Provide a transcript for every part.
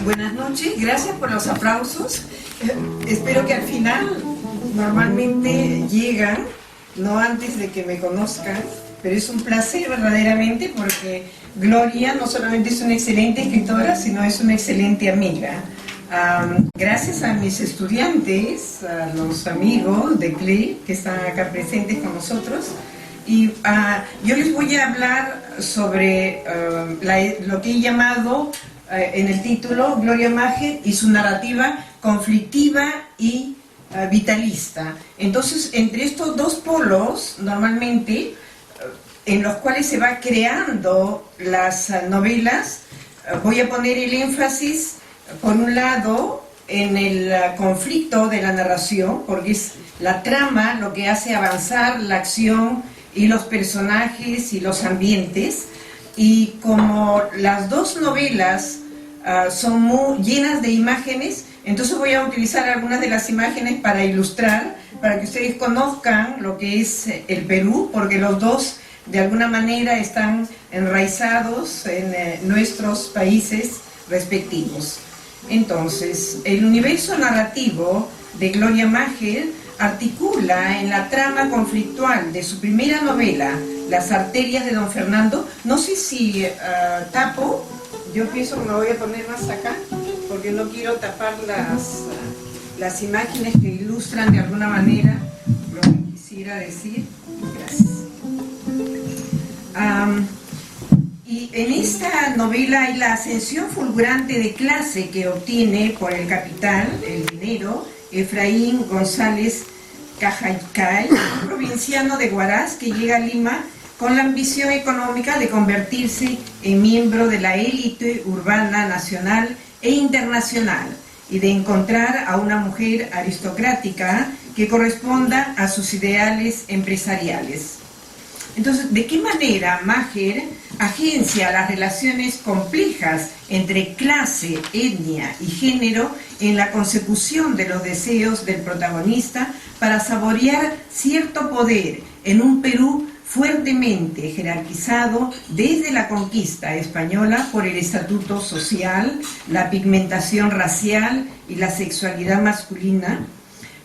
Buenas noches, gracias por los aplausos. Espero que al final normalmente llegan, no antes de que me conozcan, pero es un placer verdaderamente porque Gloria no solamente es una excelente escritora, sino es una excelente amiga. Gracias a mis estudiantes, a los amigos de CLE que están acá presentes con nosotros, y yo les voy a hablar sobre lo que he llamado en el título Gloria Maher y su narrativa conflictiva y vitalista. Entonces, entre estos dos polos, normalmente, en los cuales se va creando las novelas, voy a poner el énfasis, por un lado, en el conflicto de la narración, porque es la trama lo que hace avanzar la acción y los personajes y los ambientes, y como las dos novelas son muy llenas de imágenes, entonces voy a utilizar algunas de las imágenes para ilustrar, para que ustedes conozcan lo que es el Perú, porque los dos de alguna manera están enraizados en nuestros países respectivos. Entonces, el universo narrativo de Gloria Maher articula en la trama conflictual de su primera novela, Las arterias de Don Fernando. No sé si tapo, yo pienso que me voy a poner más acá, porque no quiero tapar las imágenes que ilustran de alguna manera lo que quisiera decir. Gracias. Y en esta novela hay la ascensión fulgurante de clase que obtiene por el capital, el dinero, Efraín González Cajaycay, un provinciano de Huaraz que llega a Lima con la ambición económica de convertirse en miembro de la élite urbana nacional e internacional y de encontrar a una mujer aristocrática que corresponda a sus ideales empresariales. Entonces, ¿de qué manera Maher agencia las relaciones complejas entre clase, etnia y género en la consecución de los deseos del protagonista para saborear cierto poder en un Perú fuertemente jerarquizado desde la conquista española por el estatuto social, la pigmentación racial y la sexualidad masculina?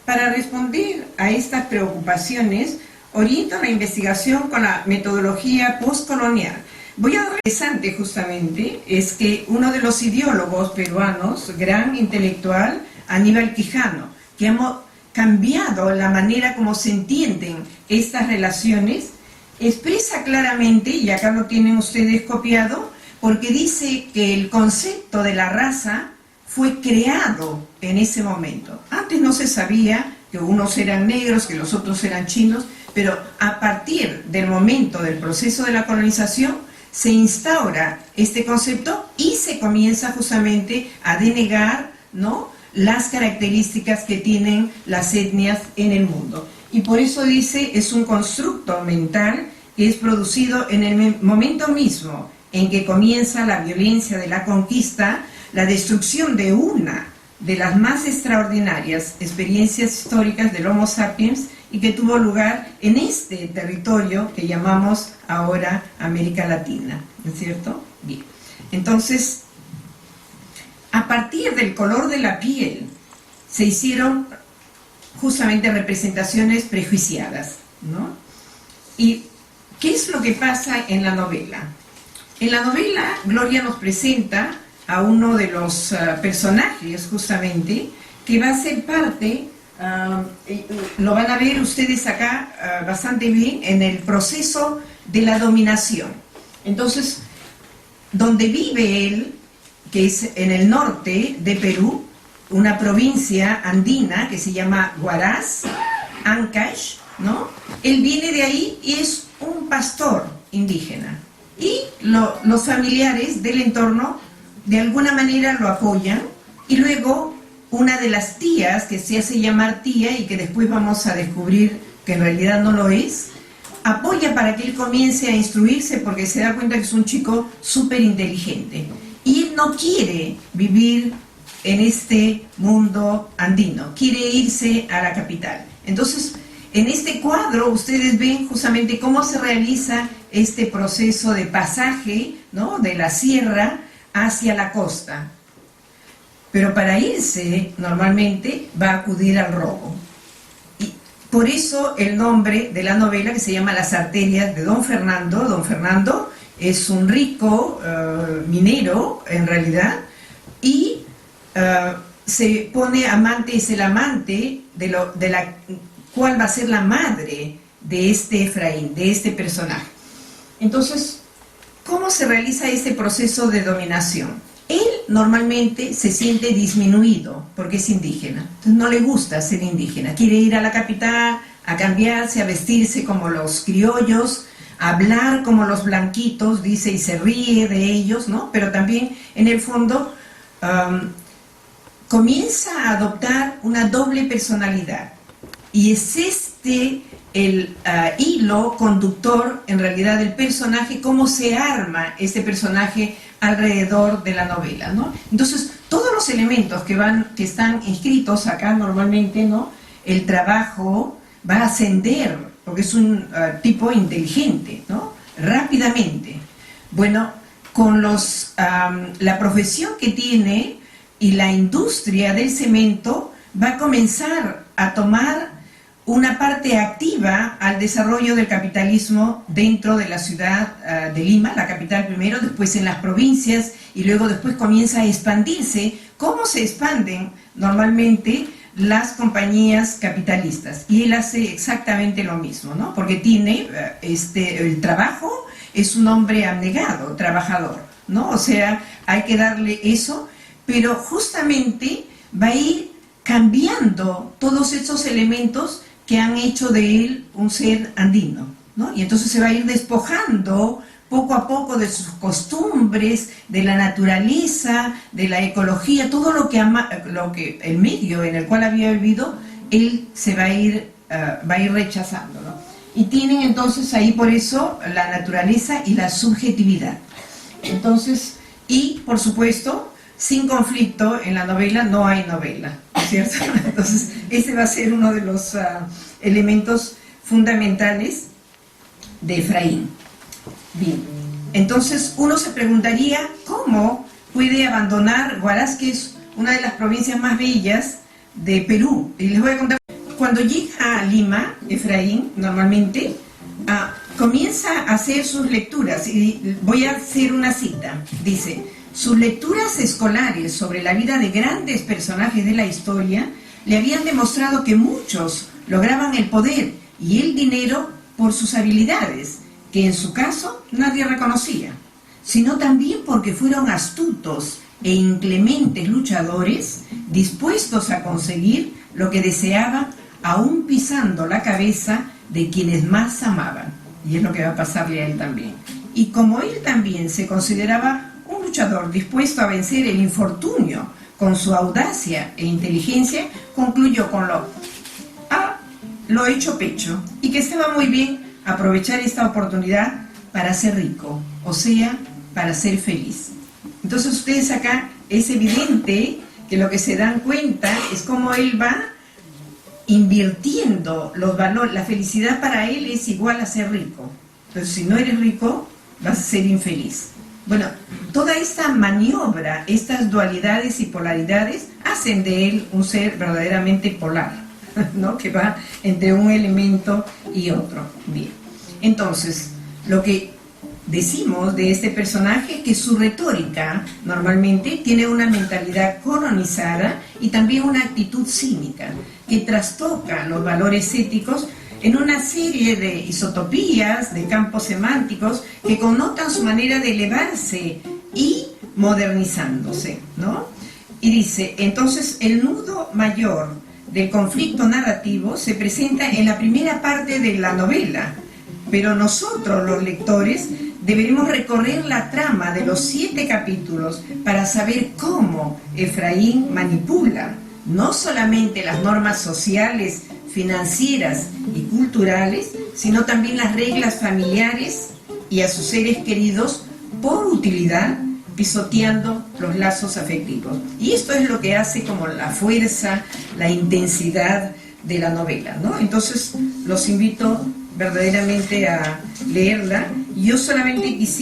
Para responder a estas preocupaciones, orienta la investigación con la metodología postcolonial. Voy a dar interesante justamente, es que uno de los ideólogos peruanos, gran intelectual, Aníbal Quijano, que ha cambiado la manera como se entienden estas relaciones, expresa claramente, y acá lo tienen ustedes copiado, porque dice que el concepto de la raza fue creado en ese momento. Antes no se sabía que unos eran negros, que los otros eran chinos, pero a partir del momento del proceso de la colonización se instaura este concepto y se comienza justamente a denegar, ¿no?, las características que tienen las etnias en el mundo. Y por eso dice, es un constructo mental que es producido en el momento mismo en que comienza la violencia de la conquista, la destrucción de una de las más extraordinarias experiencias históricas del Homo sapiens y que tuvo lugar en este territorio que llamamos ahora América Latina, ¿no es cierto? Bien, entonces, a partir del color de la piel se hicieron justamente representaciones prejuiciadas, ¿no? ¿Y qué es lo que pasa en la novela? En la novela, Gloria nos presenta a uno de los personajes, justamente, que va a ser parte, lo van a ver ustedes acá bastante bien, en el proceso de la dominación. Entonces, donde vive él, que es en el norte de Perú, una provincia andina que se llama Huaraz, Ancash, ¿no? Él viene de ahí y es un pastor indígena. Y los familiares del entorno de alguna manera lo apoyan, y luego una de las tías, que se hace llamar tía y que después vamos a descubrir que en realidad no lo es, apoya para que él comience a instruirse porque se da cuenta que es un chico súper inteligente. Y él no quiere vivir en este mundo andino, quiere irse a la capital. Entonces, en este cuadro ustedes ven justamente cómo se realiza este proceso de pasaje, ¿no?, de la sierra hacia la costa. pero para irse normalmente va a acudir al robo. Y por eso el nombre de la novela, que se llama Las arterias de Don Fernando. Don Fernando es un rico minero en realidad, y se pone amante, es el amante de la cual va a ser la madre de este Efraín, de este personaje. Entonces, ¿cómo se realiza este proceso de dominación? Él normalmente se siente disminuido porque es indígena, entonces no le gusta ser indígena, quiere ir a la capital a cambiarse, a vestirse como los criollos, a hablar como los blanquitos, dice, y se ríe de ellos, ¿no? Pero también en el fondo comienza a adoptar una doble personalidad, y es este el hilo conductor en realidad del personaje, cómo se arma este personaje alrededor de la novela, ¿no? Entonces todos los elementos que están inscritos acá normalmente, ¿no? El trabajo va a ascender porque es un tipo inteligente, ¿no? Rápidamente. Bueno, con la profesión que tiene y la industria del cemento, va a comenzar a tomar una parte activa al desarrollo del capitalismo dentro de la ciudad de Lima, la capital primero, después en las provincias, y luego después comienza a expandirse. ¿Cómo se expanden normalmente las compañías capitalistas? Y él hace exactamente lo mismo, ¿no? Porque tiene el trabajo, es un hombre abnegado, trabajador, ¿no? O sea, hay que darle eso, pero justamente va a ir cambiando todos esos elementos que han hecho de él un ser andino, ¿no? Y entonces se va a ir despojando poco a poco de sus costumbres, de la naturaleza, de la ecología, todo lo que el medio en el cual había vivido, él se va a ir rechazando, ¿no? Y tienen entonces ahí por eso la naturaleza y la subjetividad. Entonces, y por supuesto, sin conflicto en la novela no hay novela, ¿cierto? Entonces, ese va a ser uno de los elementos fundamentales de Efraín. Bien, entonces uno se preguntaría cómo puede abandonar Huaraz, que es una de las provincias más bellas de Perú. Y les voy a contar, cuando llega a Lima, Efraín, normalmente, comienza a hacer sus lecturas, y voy a hacer una cita, dice: sus lecturas escolares sobre la vida de grandes personajes de la historia le habían demostrado que muchos lograban el poder y el dinero por sus habilidades, que en su caso nadie reconocía, sino también porque fueron astutos e inclementes luchadores dispuestos a conseguir lo que deseaban, aún pisando la cabeza de quienes más amaban. Y es lo que va a pasarle a él también. Y como él también se consideraba un luchador dispuesto a vencer el infortunio con su audacia e inteligencia, concluyó con lo hecho pecho, y que estaba muy bien aprovechar esta oportunidad para ser rico, o sea, para ser feliz. Entonces ustedes acá es evidente que lo que se dan cuenta es cómo él va invirtiendo los valores. La felicidad para él es igual a ser rico. Entonces, si no eres rico, vas a ser infeliz. Bueno, toda esta maniobra, estas dualidades y polaridades hacen de él un ser verdaderamente polar, ¿no? Que va entre un elemento y otro. Bien, entonces, lo que decimos de este personaje es que su retórica normalmente tiene una mentalidad colonizada y también una actitud cínica que trastoca los valores éticos en una serie de isotopías, de campos semánticos que connotan su manera de elevarse y modernizándose, ¿no? Y dice, entonces el nudo mayor del conflicto narrativo se presenta en la primera parte de la novela, pero nosotros, los lectores, deberemos recorrer la trama de los 7 capítulos para saber cómo Efraín manipula no solamente las normas sociales, financieras y culturales, sino también las reglas familiares y a sus seres queridos por utilidad, pisoteando los lazos afectivos. Y esto es lo que hace como la fuerza, la intensidad de la novela, ¿no? Entonces los invito verdaderamente a leerla. Yo solamente quisiera